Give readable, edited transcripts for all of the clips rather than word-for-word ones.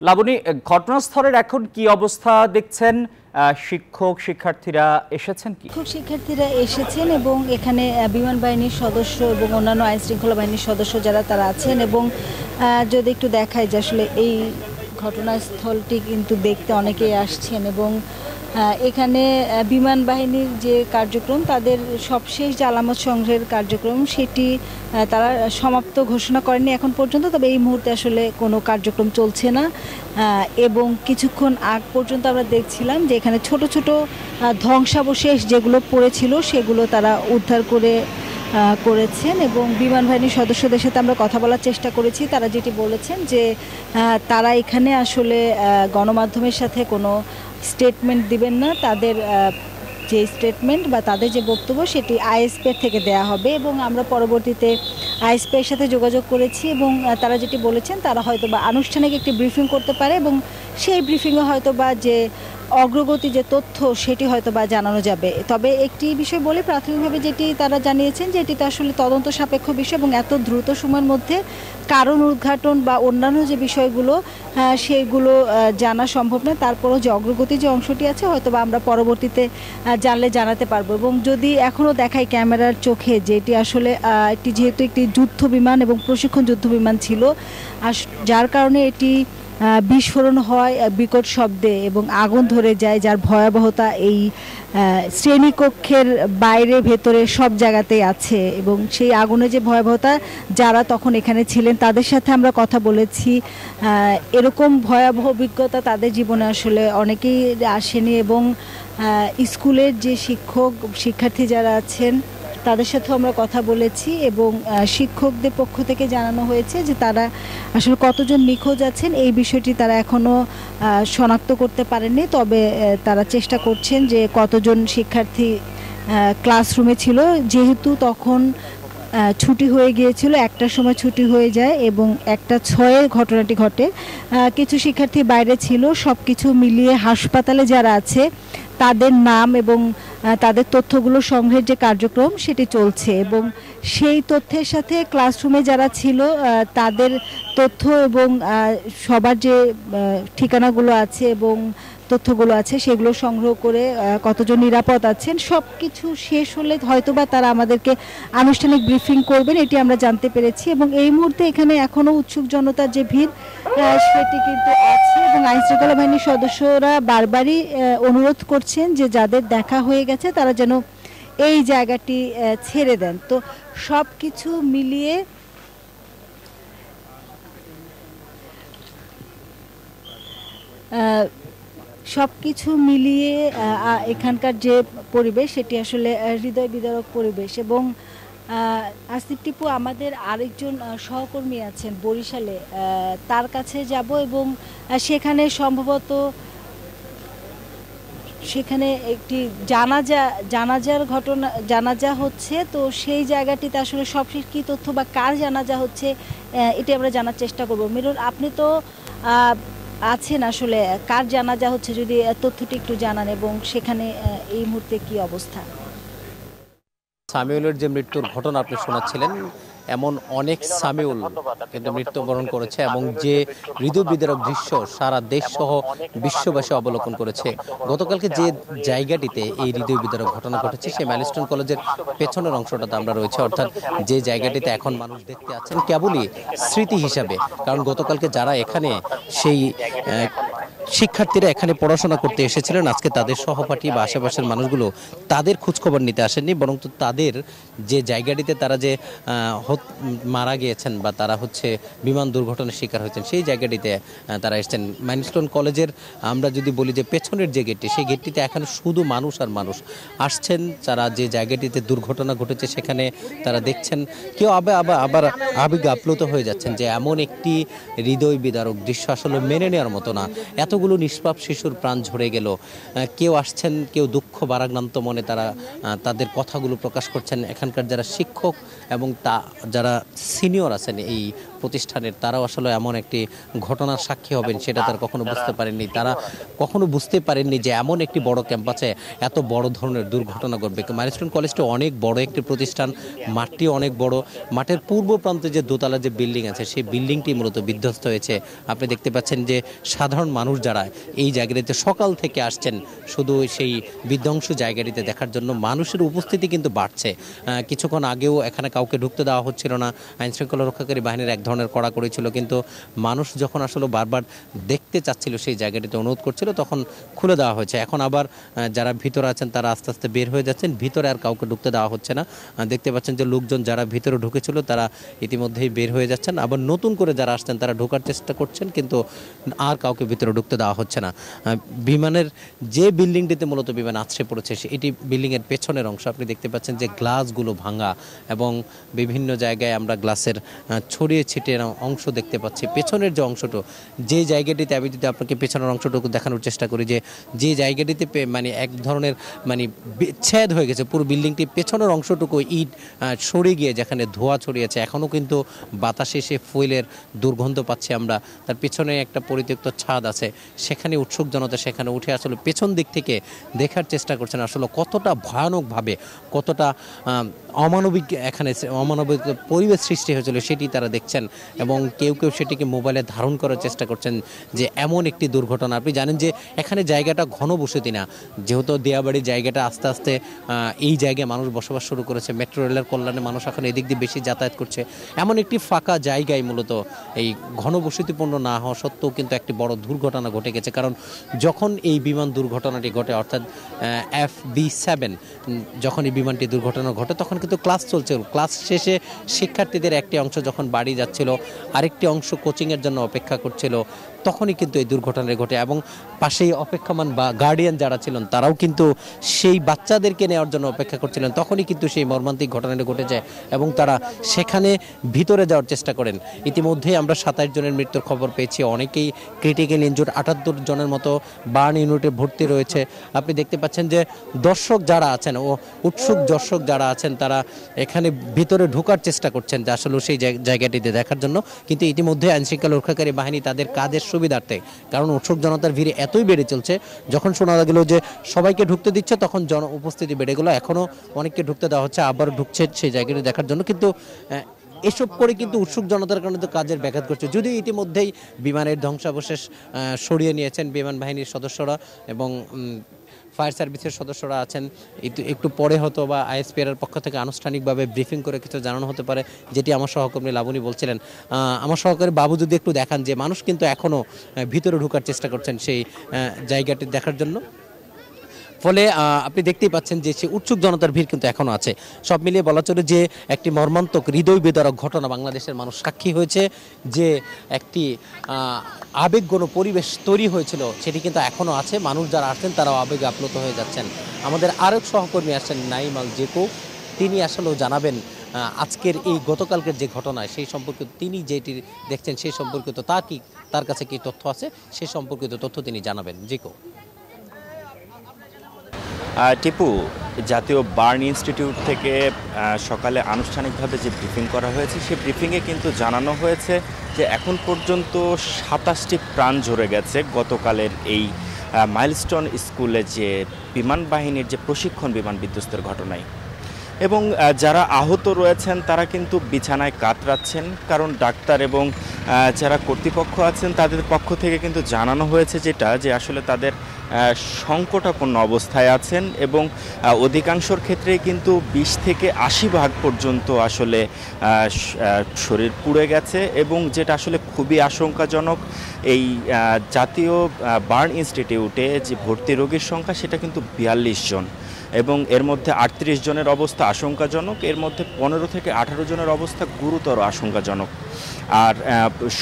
লাবণী, ঘটনাস্থলের এখন কি অবস্থা দেখছেন? শিক্ষক শিক্ষার্থীরা এসেছেন কি? শিক্ষার্থীরা এসেছেন এবং এখানে বিমান বাহিনীর সদস্য এবং অন্যান্য আইন শৃঙ্খলা বাহিনীর সদস্য যারা তারা আছেন এবং যদি একটু দেখায় যে আসলে এই ঘটনাস্থলটি কিন্তু দেখতে অনেকেই আসছেন এবং এখানে বিমান বাহিনীর যে কার্যক্রম তাদের সবশেষ যে আলামত সংগ্রহের কার্যক্রম সেটি তারা সমাপ্ত ঘোষণা করেনি এখন পর্যন্ত, তবে এই মুহূর্তে আসলে কোনো কার্যক্রম চলছে না এবং কিছুক্ষণ আগ পর্যন্ত আমরা দেখছিলাম যে এখানে ছোট ছোট ধ্বংসাবশেষ যেগুলো পড়েছিল সেগুলো তারা উদ্ধার করেছেন এবং বিমান বাহিনীর সদস্যদের সাথে আমরা কথা বলার চেষ্টা করেছি। তারা যেটি বলেছেন যে তারা এখানে আসলে গণমাধ্যমের সাথে কোনো স্টেটমেন্ট দিবেন না, তাদের যে স্টেটমেন্ট বা তাদের যে বক্তব্য সেটি আইএসপি থেকে দেয়া হবে এবং আমরা পরবর্তীতে আইএসপি এর সাথে যোগাযোগ করেছি এবং তারা যেটি বলেছেন তারা হয়তো বা আনুষ্ঠানিক একটি ব্রিফিং করতে পারে এবং সেই ব্রিফিংয়ে হয়তো বা যে অগ্রগতি যে তথ্য সেটি হয়তো বা জানানো যাবে। তবে একটি বিষয় বলে প্রাথমিকভাবে যেটি তারা জানিয়েছেন যে এটিতে আসলে তদন্ত সাপেক্ষ বিষয় এবং এত দ্রুত সময়ের মধ্যে কারণ উদ্ঘাটন বা অন্যান্য যে বিষয়গুলো সেগুলো জানা সম্ভব নয়। তারপরও যে অগ্রগতি যে অংশটি আছে হয়তো বা আমরা পরবর্তীতে জানলে জানাতে পারবো এবং যদি এখনও দেখায় ক্যামেরার চোখে যেটি আসলে একটি যেহেতু একটি যুদ্ধ বিমান এবং প্রশিক্ষণ যুদ্ধ বিমান ছিল যার কারণে এটি বিস্ফোরণ হয় বিকট শব্দে এবং আগুন ধরে যায়, যার ভয়াবহতা এই শ্রেণীকক্ষের বাইরে ভেতরে সব জায়গাতেই আছে এবং সেই আগুনের যে ভয়াবহতা যারা তখন এখানে ছিলেন তাদের সাথে আমরা কথা বলেছি। এরকম ভয়াবহ অভিজ্ঞতা তাদের জীবনে আসলে অনেকেই আসেনি এবং স্কুলের যে শিক্ষক শিক্ষার্থী যারা আছেন তাদের সাথেও আমরা কথা বলেছি এবং শিক্ষকদের পক্ষ থেকে জানানো হয়েছে যে তারা আসলে কতজন নিখোঁজ আছেন এই বিষয়টি তারা এখনও শনাক্ত করতে পারেননি, তবে তারা চেষ্টা করছেন যে কতজন শিক্ষার্থী ক্লাসরুমে ছিল, যেহেতু তখন ছুটি হয়ে গিয়েছিল, একটার সময় ছুটি হয়ে যায় এবং 1:06 ঘটনাটি ঘটে। কিছু শিক্ষার্থী বাইরে ছিল, সব কিছু মিলিয়ে হাসপাতালে যারা আছে তাদের নাম এবং তাদের তথ্যগুলো সংগ্রহের যে কার্যক্রম সেটি চলছে এবং সেই তথ্যের সাথে ক্লাসরুমে যারা ছিল তাদের তথ্য এবং সবার যে ঠিকানাগুলো আছে এবং তথ্যগুলো আছে সেগুলো সংগ্রহ করে কতজন নিরাপদ আছেন সব কিছু শেষ হলে হয়তোবা তারা আমাদেরকে আনুষ্ঠানিক ব্রিফিং করবেন, এটি আমরা জানতে পেরেছি এবং এই মুহূর্তে এখানে এখনও উৎসুক জনতার যে ভিড় সেটি কিন্তু আছে এবং আইনশৃঙ্খলা বাহিনীর সদস্যরা বারবারই অনুরোধ করছেন যে যাদের দেখা হয়ে গেছে তারা যেন এই জায়গাটি ছেড়ে দেন। তো সব কিছু মিলিয়ে এখানকার যে পরিবেশ সেটি আসলে হৃদয় বিদারক পরিবেশ এবং আসিফ টিপু আমাদের আরেকজন সহকর্মী আছেন বরিশালে, তার কাছে যাব এবং সেখানে সম্ভবত সেখানে একটি জানাজার ঘটনা জানাজা হচ্ছে, তো সেই জায়গাটিতে আসলে সবশেষ কী তথ্য বা কার জানাজা হচ্ছে এটি আমরা জানার চেষ্টা করব। মিরর, আপনি তো আছেন, আসলে কার জানাজা হচ্ছে যদি তথ্যটি একটু জানান এবং সেখানে এই মুহূর্তে কি অবস্থা? সামিউলের যে মৃত্যুর ঘটনা আপনি শোনাচ্ছিলেন, এমন অনেক সামিউল কিন্তু মৃত্যুবরণ করেছে এবং যে হৃদয় বিদারক দৃশ্য সারা দেশ সহ বিশ্ববাসী অবলোকন করেছে। গতকালকে যে জায়গাটিতে এই হৃদয় বিদারক ঘটনা ঘটেছে সেই মাইলস্টোন কলেজের পেছনের অংশটাতে আমরা রয়েছে, অর্থাৎ যে জায়গাটিতে এখন মানুষ দেখতে আছেন কেবলই স্মৃতি হিসাবে, কারণ গতকালকে যারা এখানে সেই শিক্ষার্থীরা এখানে পড়াশোনা করতে এসেছিলেন আজকে তাদের সহপাঠী বা আশেপাশের মানুষগুলো তাদের খোঁজখবর নিতে আসেননি, বরং তো তাদের যে জায়গাটিতে তারা যে মারা গিয়েছেন বা তারা বিমান দুর্ঘটনার শিকার হয়েছেন সেই জায়গাটিতে তারা এসেছেন। মাইলস্টোন কলেজের আমরা যদি বলি যে পেছনের যে গেটটি সেই গেটটিতে এখানে শুধু মানুষ আর মানুষ আসছেন, যারা যে জায়গাটিতে দুর্ঘটনা ঘটেছে সেখানে তারা দেখছেন, কেউ আবার আবেগ আপ্লুত হয়ে যাচ্ছেন যে এমন একটি হৃদয় বিদারক দৃশ্য আসলে মেনে নেওয়ার মতো না, এতগুলো নিষ্পাপ শিশুর প্রাণ ঝরে গেল। কেউ আসছেন, কেউ দুঃখ ভারাক্রান্ত মনে তারা তাদের কথাগুলো প্রকাশ করছেন। এখানকার যারা শিক্ষক এবং যারা সিনিয়র আছেন এই প্রতিষ্ঠানের, তারাও আসলে এমন একটি ঘটনার সাক্ষী হবেন সেটা তারা কখনো বুঝতে পারেননি। তারা কখনো বুঝতে পারেননি যে এমন একটি বড় ক্যাম্পাসে এত বড় ধরনের দুর্ঘটনা ঘটবে। মাইলস্টোন কলেজটি অনেক বড় একটি প্রতিষ্ঠান, মাঠটি অনেক বড়। মাঠের পূর্ব প্রান্তে যে দোতলা যে বিল্ডিং আছে সেই বিল্ডিংটি মূলত বিধ্বস্ত হয়েছে। আপনি দেখতে পাচ্ছেন যে সাধারণ মানুষ যারা এই জায়গাটিতে সকাল থেকে আসছেন শুধু সেই বিধ্বংস জায়গাটিতে দেখার জন্য, মানুষের উপস্থিতি কিন্তু বাড়ছে। কিছুক্ষণ আগেও এখানে কাউকে ঢুকতে দেওয়া হচ্ছিল না, আইনশৃঙ্খলা রক্ষাকারী বাহিনীর এক ধরনের কড়াকড়ি ছিল, কিন্তু মানুষ যখন আসলে বারবার দেখতে চাচ্ছিল সেই জায়গাটিতে অনুরোধ করছিল তখন খুলে দেওয়া হয়েছে। এখন আবার যারা ভিতরে আছেন তারা আস্তে আস্তে বের হয়ে যাচ্ছেন, ভিতরে আর কাউকে ঢুকতে দেওয়া হচ্ছে না। দেখতে পাচ্ছেন যে লোকজন যারা ভিতরে ঢুকেছিল তারা ইতিমধ্যেই বের হয়ে যাচ্ছেন, আবার নতুন করে যারা আসছেন তারা ঢোকার চেষ্টা করছেন, কিন্তু আর কাউকে ভিতরে ঢুকতে দেওয়া হচ্ছে না। বিমানের যে বিল্ডিংটিতে মূলত বিমান আছড়ে পড়েছে এটি বিল্ডিংয়ের পেছনের অংশ। আপনি দেখতে পাচ্ছেন যে গ্লাসগুলো ভাঙা এবং বিভিন্ন জায়গায় আমরা গ্লাসের ছড়িয়ে ছিটিয়ে অংশ দেখতে পাচ্ছি। পেছনের যে অংশটা, যে জায়গাটিতে আমি যদি আপনাকে পেছনের অংশটুকু দেখানোর চেষ্টা করি, যে জায়গাটিতে মানে এক ধরনের মানে ছেদ হয়ে গেছে পুরো বিল্ডিংটি, পেছনের অংশটুকু ইট সরে গিয়ে যেখানে ধোঁয়া ছড়িয়েছে, এখনও কিন্তু বাতাসে সে ফুয়েলের দুর্গন্ধ পাচ্ছি আমরা। তার পেছনে একটা পরিত্যক্ত ছাদ আছে, সেখানে উৎসুক জনতা সেখানে উঠে আসলে পেছন দিক থেকে দেখার চেষ্টা করছেন আসলে কতটা ভয়ানকভাবে, কতটা অমানবিক এখানে অমানবিক পরিবেশ সৃষ্টি হয়েছিল সেটি তারা দেখছেন, এবং কেউ কেউ সেটিকে মোবাইলে ধারণ করার চেষ্টা করছেন যে এমন একটি দুর্ঘটনা। আপনি জানেন যে এখানে জায়গাটা ঘনবসতি না, যেহেতু দিয়াবাড়ির জায়গাটা আস্তে আস্তে এই জায়গায় মানুষ বসবাস শুরু করেছে, মেট্রো রেলের কল্যাণে মানুষ এখন এদিক দিয়ে বেশি যাতায়াত করছে। এমন একটি ফাঁকা জায়গায় মূলত এই ঘনবসতিপূর্ণ না হওয়া সত্ত্বেও কিন্তু একটি বড় দুর্ঘটনা ঘটে গেছে। কারণ যখন এই বিমান দুর্ঘটনাটি ঘটে, অর্থাৎ FB7 যখন এই বিমানটি দুর্ঘটনা ঘটে তখন কিন্তু ক্লাস চলছিল। ক্লাস শেষে শিক্ষার্থীদের একটি অংশ যখন বাড়ি যাচ্ছিল, আরেকটি অংশ কোচিংয়ের জন্য অপেক্ষা করছিল, তখনই কিন্তু এই দুর্ঘটনা ঘটে। এবং পাশেই অপেক্ষমান বা গার্ডিয়ান যারা ছিলেন তারাও কিন্তু সেই বাচ্চাদেরকে নেওয়ার জন্য অপেক্ষা করছিলেন, তখনই কিন্তু সেই মর্মান্তিক ঘটনাটি ঘটে যায় এবং তারা সেখানে ভিতরে যাওয়ার চেষ্টা করেন। ইতিমধ্যেই আমরা 27 জনের মৃত্যুর খবর পেয়েছি, অনেকেই ক্রিটিক্যাল ইনজুর্ড, 78 জনের মতো বার্ন ইউনিটে ভর্তি রয়েছে। আপনি দেখতে পাচ্ছেন যে দর্শক যারা আছেন ও উৎসুক দর্শক যারা আছেন তারা এখানে ভিতরে ঢোকার চেষ্টা করছেন যে আসলে সেই জায়গাটিতে দেখার জন্য, কিন্তু ইতিমধ্যে আইনশৃঙ্খলা রক্ষাকারী বাহিনী তাদের কাজের সুবিধার্থে, কারণ উৎসুক জনতার ভিড়ে এতই বেড়ে চলছে, যখন শোনা গেল যে সবাইকে ঢুকতে দিচ্ছে তখন উপস্থিতি বেড়ে গেল, এখনও অনেককে ঢুকতে দেওয়া হচ্ছে, আবার ঢুকছে সেই জায়গাটি দেখার জন্য। কিন্তু এসব করে কিন্তু উৎসুক জনতার কারণে তো কাজের ব্যাঘাত করছে। যদিও ইতিমধ্যেই বিমানের ধ্বংসাবশেষ সরিয়ে নিয়েছেন বিমান বাহিনীর সদস্যরা এবং ফায়ার সার্ভিসের সদস্যরা আছেন। একটু পরে হয়তো বা আইএসপিআর পক্ষ থেকে আনুষ্ঠানিকভাবে ব্রিফিং করে কিছু জানানো হতে পারে, যেটি আমার সহকর্মী লাবণী বলছিলেন। আমার সহকারী বাবু যদি একটু দেখান যে মানুষ কিন্তু এখনও ভিতরে ঢোকার চেষ্টা করছেন সেই জায়গাটি দেখার জন্য। ফলে আপনি দেখতেই পাচ্ছেন যে সে উৎসুক জনতার ভিড় কিন্তু এখনও আছে। সব মিলিয়ে বলা চলে যে একটি মর্মান্তক হৃদয় বিদারক ঘটনা বাংলাদেশের মানুষ সাক্ষী হয়েছে, যে একটি আবেগঘন পরিবেশ তৈরি হয়েছিল সেটি কিন্তু এখনও আছে। মানুষ যারা আসছেন তারাও আবেগে আপ্লুত হয়ে যাচ্ছেন। আমাদের আরেক সহকর্মী আসছেন নাইম আল জেকো, তিনি আসলেও জানাবেন আজকের এই গতকালকের যে ঘটনা সেই সম্পর্কিত, তিনি যেটি দেখছেন সেই সম্পর্কিত তার কাছে কি তথ্য আছে সেই সম্পর্কিত তথ্য তিনি জানাবেন। জেকো। টিপু, জাতীয় বার্ন ইনস্টিটিউট থেকে সকালে আনুষ্ঠানিকভাবে যে ব্রিফিং করা হয়েছে সেই ব্রিফিংয়ে কিন্তু জানানো হয়েছে যে এখন পর্যন্ত 27টি প্রাণ ঝরে গেছে গতকালের এই মাইলস্টোন স্কুলে যে বিমান বাহিনীর যে প্রশিক্ষণ বিমান বিধ্বস্তের ঘটনায়। এবং যারা আহত রয়েছেন তারা কিন্তু বিছানায় কাতরাচ্ছেন, কারণ ডাক্তার এবং যারা কর্তৃপক্ষ আছেন তাদের পক্ষ থেকে কিন্তু জানানো হয়েছে যে আসলে তাদের সংকটাপন্ন অবস্থায় আছেন এবং অধিকাংশর ক্ষেত্রেই কিন্তু 20 থেকে 80% পর্যন্ত আসলে শরীর পুড়ে গেছে। এবং যেটা আসলে খুবই আশঙ্কাজনক, এই জাতীয় বার্ন ইনস্টিটিউটে যে ভর্তি রোগীর সংখ্যা সেটা কিন্তু 42 জন এবং এর মধ্যে 38 জনের অবস্থা আশঙ্কাজনক, এর মধ্যে 15 থেকে 18 জনের অবস্থা গুরুতর আশঙ্কাজনক। আর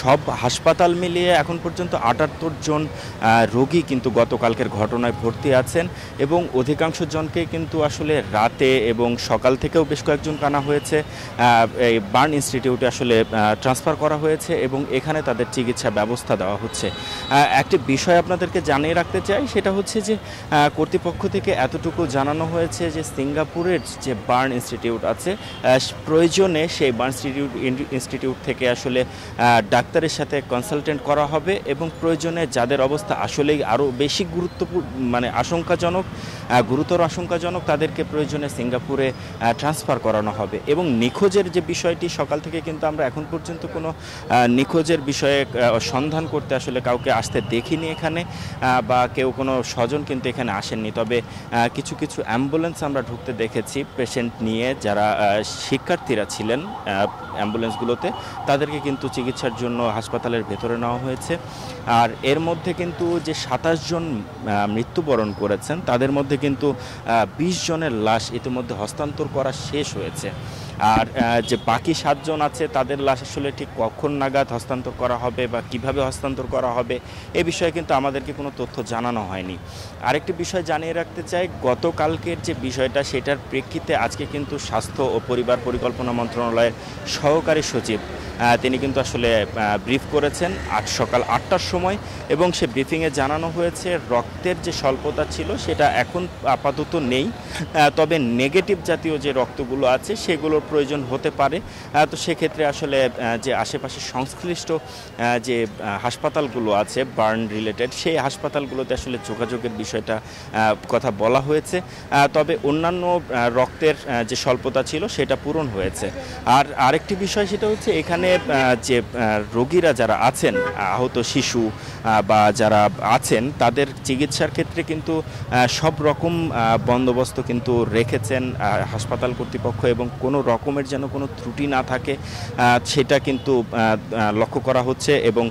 সব হাসপাতাল মিলিয়ে এখন পর্যন্ত 78 জন রোগী কিন্তু গতকালকের ঘটনায় ভর্তি আছেন এবং অধিকাংশ জনকে কিন্তু আসলে রাতে এবং সকাল থেকেও বেশ কয়েকজন আনা হয়েছে, এই বার্ন ইনস্টিটিউটে আসলে ট্রান্সফার করা হয়েছে এবং এখানে তাদের চিকিৎসা ব্যবস্থা দেওয়া হচ্ছে। একটি বিষয় আপনাদেরকে জানিয়ে রাখতে চাই, সেটা হচ্ছে যে কর্তৃপক্ষ থেকে এতটুকু জানানো হয়েছে যে সিঙ্গাপুরের যে বার্ন ইনস্টিটিউট আছে প্রয়োজনে সেই বার্ন ইনস্টিটিউট থেকে আসলে আসলে ডাক্তারের সাথে কনসালটেন্ট করা হবে এবং প্রয়োজনে যাদের অবস্থা আসলেই আরও বেশি গুরুতর আশঙ্কাজনক তাদেরকে প্রয়োজনে সিঙ্গাপুরে ট্রান্সফার করানো হবে। এবং নিখোঁজের যে বিষয়টি, সকাল থেকে কিন্তু আমরা এখন পর্যন্ত কোনো নিখোঁজের বিষয়ে সন্ধান করতে আসলে কাউকে আসতে দেখিনি এখানে, বা কেউ কোনো স্বজন কিন্তু এখানে আসেননি। তবে কিছু কিছু অ্যাম্বুলেন্স আমরা ঢুকতে দেখেছি পেশেন্ট নিয়ে, যারা শিক্ষার্থীরা ছিলেন অ্যাম্বুলেন্সগুলোতে, তাদেরকে কিন্তু চিকিৎসার জন্য হাসপাতালের ভেতরে নেওয়া হয়েছে। আর এর মধ্যে কিন্তু যে 27 জন মৃত্যুবরণ করেছেন তাদের মধ্যে কিন্তু 20 জনের লাশ ইতিমধ্যে হস্তান্তর করা শেষ হয়েছে। আর যে বাকি 7 জন আছে তাদের লাশ আসলে ঠিক কখন নাগাদ হস্তান্তর করা হবে বা কিভাবে হস্তান্তর করা হবে এ বিষয়ে কিন্তু আমাদেরকে কোনো তথ্য জানানো হয়নি। আরেকটি বিষয় জানিয়ে রাখতে চাই, গতকালকের যে বিষয়টা সেটার প্রেক্ষিতে আজকে কিন্তু স্বাস্থ্য ও পরিবার পরিকল্পনা মন্ত্রণালয়ের সহকারী সচিব তিনি কিন্তু আসলে ব্রিফ করেছেন সকাল 8টার সময়, এবং সে ব্রিফিংয়ে জানানো হয়েছে রক্তের যে স্বল্পতা ছিল সেটা এখন আপাতত নেই, তবে নেগেটিভ জাতীয় যে রক্তগুলো আছে সেগুলোর প্রয়োজন হতে পারে। তো সেক্ষেত্রে আসলে যে আশেপাশে সংশ্লিষ্ট যে হাসপাতালগুলো আছে বার্ন রিলেটেড, সেই হাসপাতালগুলোতে আসলে যোগাযোগের বিষয়টা কথা বলা হয়েছে। তবে অন্যান্য রক্তের যে স্বল্পতা ছিল সেটা পূরণ হয়েছে। আর আরেকটি বিষয় সেটা হচ্ছে এখানে যে রোগীরা যারা আছেন, আহত শিশু বা যারা আছেন, তাদের চিকিৎসার ক্ষেত্রে কিন্তু সব রকম বন্দোবস্ত কিন্তু রেখেছেন হাসপাতাল কর্তৃপক্ষ, এবং কোনো রকমের যেন কোনো ত্রুটি না থাকে সেটা কিন্তু লক্ষ্য করা হচ্ছে, এবং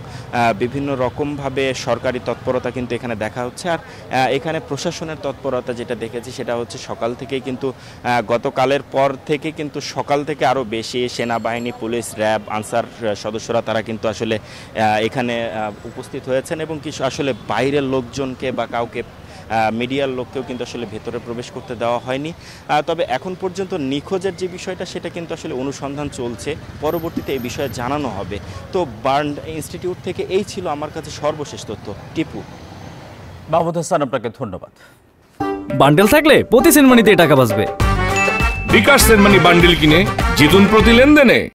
বিভিন্ন রকমভাবে সরকারি তৎপরতা কিন্তু এখানে দেখা হচ্ছে। আর এখানে প্রশাসনের তৎপরতা যেটা দেখেছি সেটা হচ্ছে সকাল থেকেই কিন্তু গতকালের পর থেকে কিন্তু সকাল থেকে আরও বেশি সেনাবাহিনী, পুলিশ, র্যাব, আনসার সদস্যরা তারা কিন্তু আসলে এখানে উপস্থিত হয়েছেন, এবং কিছু আসলে বাইরের লোকজনকে বা কাউকে মিডিয়ার লোককেও কিন্তু আসলে ভেতরে প্রবেশ করতে দেওয়া হয়নি। তবে এখন পর্যন্ত নিখোঁজের যে বিষয়টা সেটা কিন্তু আসলে অনুসন্ধান চলছে, পরবর্তীতে এই বিষয়ে জানানো হবে। তো বার্ন ইনস্টিটিউট থেকে এই ছিল আমার কাছে সর্বশেষ তথ্য। টিপু। মাহমুদ হাসান, আপনাকে ধন্যবাদ। বান্ডেল থাকলে প্রতি সেনমানিতে টাকা বাঁচবে। বিকাশ সেনমানি বান্ডেল কিনে জিতুন প্রতি লেনদেনে।